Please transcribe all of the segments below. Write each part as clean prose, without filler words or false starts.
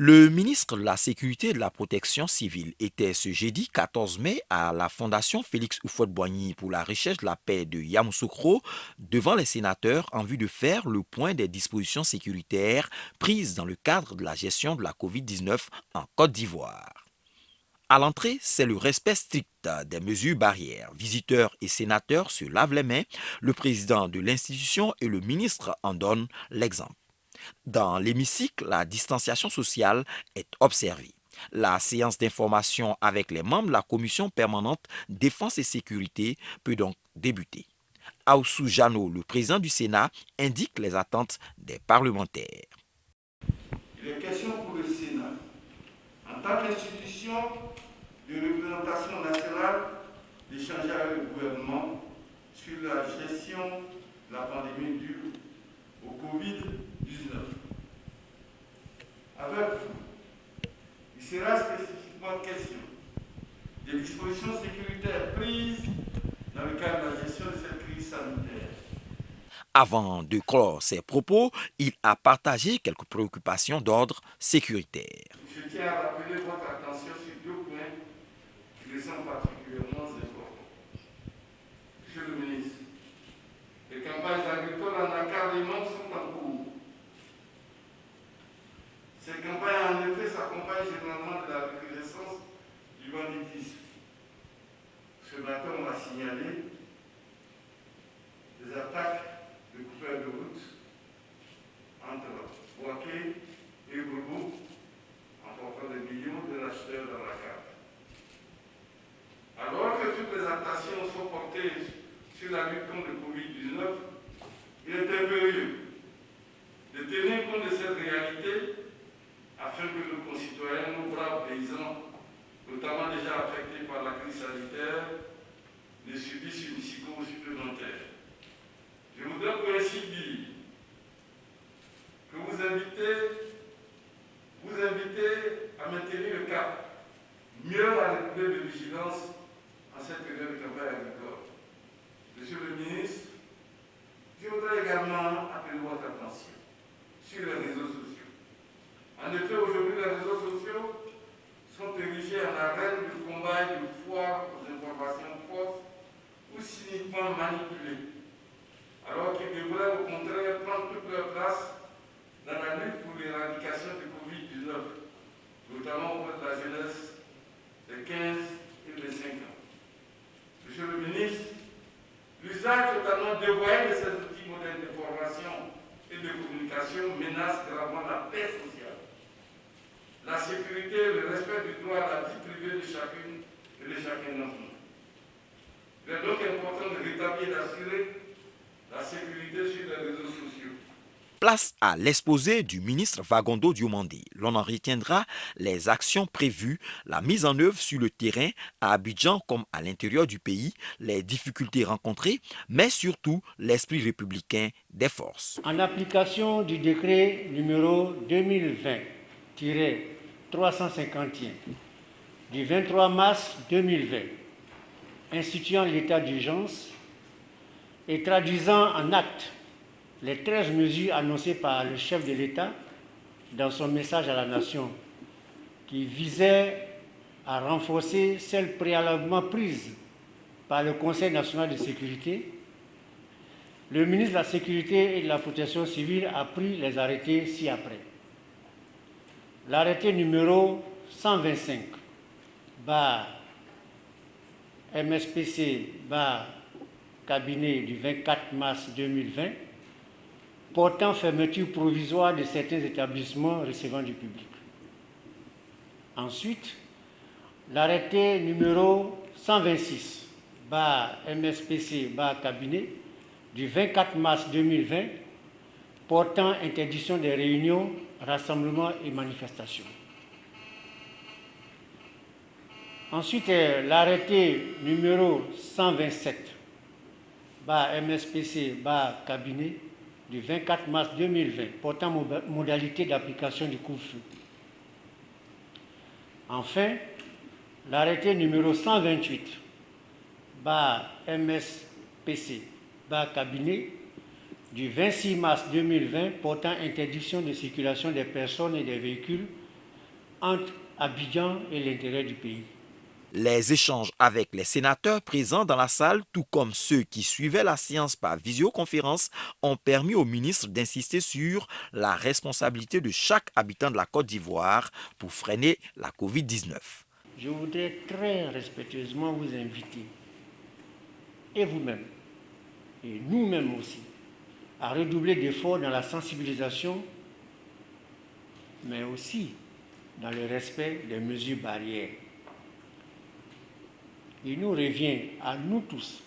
Le ministre de la Sécurité et de la Protection civile était ce jeudi 14 mai à la Fondation Félix Houphouët-Boigny pour la recherche de la paix de Yamoussoukro devant les sénateurs en vue de faire le point des dispositions sécuritaires prises dans le cadre de la gestion de la COVID-19 en Côte d'Ivoire. À l'entrée, c'est le respect strict des mesures barrières. Visiteurs et sénateurs se lavent les mains. Le président de l'institution et le ministre en donnent l'exemple. Dans l'hémicycle, la distanciation sociale est observée. La séance d'information avec les membres de la commission permanente défense et sécurité peut donc débuter. Aoussou Jano, le président du Sénat, indique les attentes des parlementaires. Il est question pour le Sénat, en tant qu'institution de représentation nationale, d'échanger avec le gouvernement sur la gestion de la pandémie due au Covid-19. Avec vous, il sera spécifiquement question des dispositions sécuritaires prises dans le cadre de la gestion de cette crise sanitaire. Avant de clore ses propos, il a partagé quelques préoccupations d'ordre sécuritaire. Je tiens à rappeler votre attention sur deux points qui me semblent particulièrement importants. Monsieur le ministre, les campagnes agricoles en accaparement sont en cours. Ces campagnes, en effet, s'accompagnent généralement de la recrudescence du banditisme. Ce matin, on m'a signalé des attaques de coupeurs de route entre Boaké et Bourgoum, emportant des millions de l'acheteurs dans la carte. Alors que toutes les attentions sont portées sur la lutte contre le Covid-19, il est impérieux de tenir compte de cette réalité afin que nos concitoyens, nos braves paysans, notamment déjà affectés par la crise sanitaire, ne subissent une psychose supplémentaire. Je voudrais pour ainsi dire que vous invitez à maintenir le cap, mieux à l'épreuve de vigilance en cette période de campagne agricole. Monsieur le ministre, je voudrais également appeler votre attention sur les réseaux sociaux. En effet, aujourd'hui, les réseaux sociaux sont érigés en arène de combat et de foire aux informations fausses ou cyniquement manipulées, alors qu'ils devraient au contraire prendre toute leur place dans la lutte pour l'éradication du Covid-19, notamment auprès de la jeunesse des 15 et des 5 ans. Monsieur le ministre, l'usage totalement dévoyé de ces outils modernes d'information et de communication menace gravement la paix sociale, la sécurité et le respect du droit à la vie privée de chacune et de chacun d'entre nous. Il est donc important de rétablir et d'assurer la sécurité sur les réseaux sociaux. Place à l'exposé du ministre Vagondo Diomandé. L'on en retiendra les actions prévues, la mise en œuvre sur le terrain à Abidjan comme à l'intérieur du pays, les difficultés rencontrées, mais surtout l'esprit républicain des forces. En application du décret numéro 2020-351 du 23 mars 2020, instituant l'état d'urgence et traduisant en actes les 13 mesures annoncées par le chef de l'État dans son message à la nation, qui visait à renforcer celles préalablement prises par le Conseil national de sécurité, le ministre de la Sécurité et de la Protection civile a pris les arrêtés ci-après. L'arrêté numéro 125 MSPC cabinet du 24 mars 2020 portant fermeture provisoire de certains établissements recevant du public. Ensuite, l'arrêté numéro 126 MSPC cabinet du 24 mars 2020 portant interdiction des réunions, rassemblements et manifestations. Ensuite, l'arrêté numéro 127 MSPC cabinet du 24 mars 2020 portant modalité d'application du couvre-feu. Enfin, l'arrêté numéro 128 MSPC cabinet du 26 mars 2020 portant interdiction de circulation des personnes et des véhicules entre Abidjan et l'intérêt du pays. Les échanges avec les sénateurs présents dans la salle, tout comme ceux qui suivaient la séance par visioconférence, ont permis au ministre d'insister sur la responsabilité de chaque habitant de la Côte d'Ivoire pour freiner la Covid-19. Je voudrais très respectueusement vous inviter, et vous-même, et nous-mêmes aussi, à redoubler d'efforts dans la sensibilisation, mais aussi dans le respect des mesures barrières. Il nous revient à nous tous,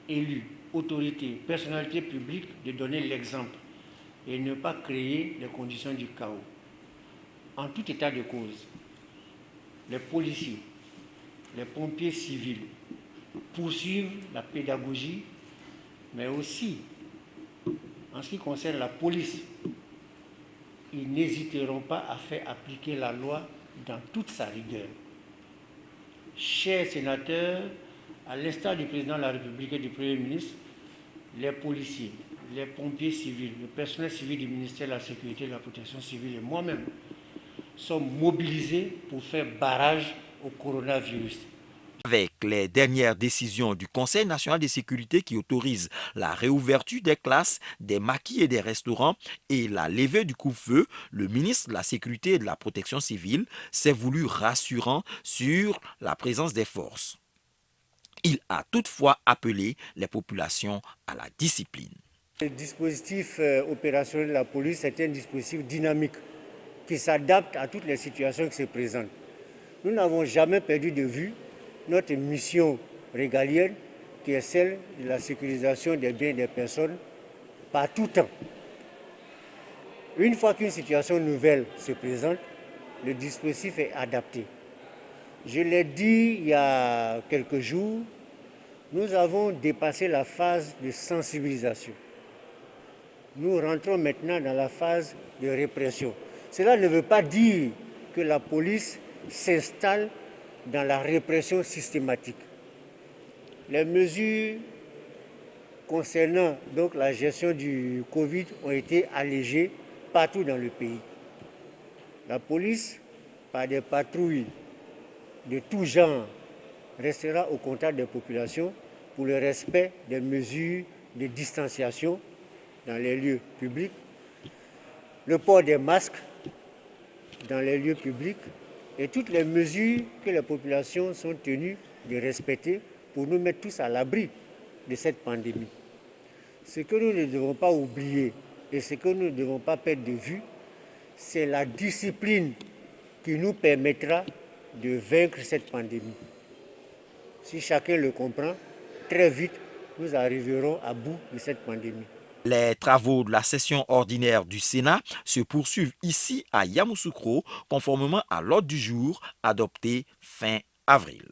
élus, autorités, personnalités publiques, de donner l'exemple et ne pas créer les conditions du chaos. En tout état de cause, les policiers, les pompiers civils poursuivent la pédagogie, mais aussi, en ce qui concerne la police, ils n'hésiteront pas à faire appliquer la loi dans toute sa rigueur. Chers sénateurs, à l'instar du président de la République et du Premier ministre, les policiers, les pompiers civils, le personnel civil du ministère de la Sécurité et de la Protection civile et moi-même sommes mobilisés pour faire barrage au coronavirus. Avec les dernières décisions du Conseil national de sécurité qui autorise la réouverture des classes, des maquis et des restaurants et la levée du couvre-feu, le ministre de la Sécurité et de la Protection civile s'est voulu rassurant sur la présence des forces. Il a toutefois appelé les populations à la discipline. Le dispositif opérationnel de la police est un dispositif dynamique qui s'adapte à toutes les situations qui se présentent. Nous n'avons jamais perdu de vue notre mission régalienne qui est celle de la sécurisation des biens et des personnes par tout temps. Une fois qu'une situation nouvelle se présente, le dispositif est adapté. Je l'ai dit il y a quelques jours, nous avons dépassé la phase de sensibilisation. Nous rentrons maintenant dans la phase de répression. Cela ne veut pas dire que la police s'installe dans la répression systématique. Les mesures concernant donc la gestion du Covid ont été allégées partout dans le pays. La police, par des patrouilles de tout genre, restera au contact des populations pour le respect des mesures de distanciation dans les lieux publics, le port des masques dans les lieux publics et toutes les mesures que les populations sont tenues de respecter pour nous mettre tous à l'abri de cette pandémie. Ce que nous ne devons pas oublier et ce que nous ne devons pas perdre de vue, c'est la discipline qui nous permettra de vaincre cette pandémie. Si chacun le comprend, très vite, nous arriverons à bout de cette pandémie. Les travaux de la session ordinaire du Sénat se poursuivent ici à Yamoussoukro, conformément à l'ordre du jour adopté fin avril.